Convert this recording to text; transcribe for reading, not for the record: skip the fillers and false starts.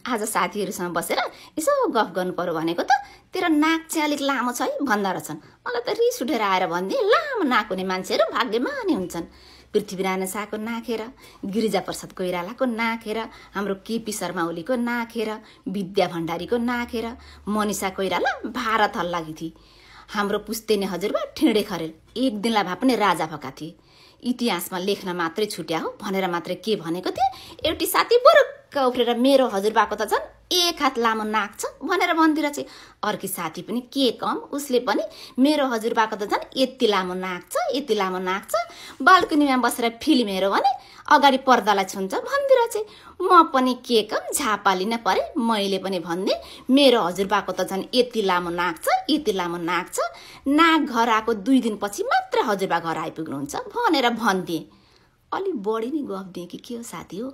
आज साथीहरूसँग बसेर यसो गफ गर्नु पर्यो भनेको त तेरो नाक चाहिँ अलिक लामो छ है भन्दा रहेछन्। मलाई त रिस उठेर आएर भनिदिए लामो नाक हुने मान्छेहरू भाग्यमानी हुन्छन्। पृथ्वीनारायण शाहको नाक हेर, गिरिजाप्रसाद कोइरालाको नाक हेर, हाम्रो केपी शर्मा ओलीको नाक हेर, विद्या भण्डारीको नाक हेर, मनिषा कोइराला भारत हल्लाकी थिए। हाम्रो पुस्तेनी हजुरबा ठिँडे खरेल एक दिनलाई भए पनि राजा भएका थिए। इतिहासमा लेख्न मात्रै छुट्या हो भनेर मात्रै के भनेको थिए। एउटी साथी बुरुक्क उफ्रेर मेरो हजुरबाको त झन् एक हात लामो नाक छ भनेर भन्दिएर चाहिँ अर्की साथी पनि के कम, उसले पनि मेरो हजुरबाको त झन् यति लामो नाक छ, यति लामो नाक छ, बाल्कनीमा बसेर फिल्म हेऱ्यो भने अगाडि पर्दालाई छुन्छ भन्दिएर चाहिँ म पनि के कम झापा लिन परे। मैले पनि भन्ने मेरो हजुरबाको त झन् यति लामो नाक छ, यति लामो नाक छ, नाक घर आएको 2 दिनपछि मात्र हजुरबा घर आइपुग्नुहुन्छ भनेर भनिदिए। अलि बढी नै गफ दिएँ कि के हो साथी हो।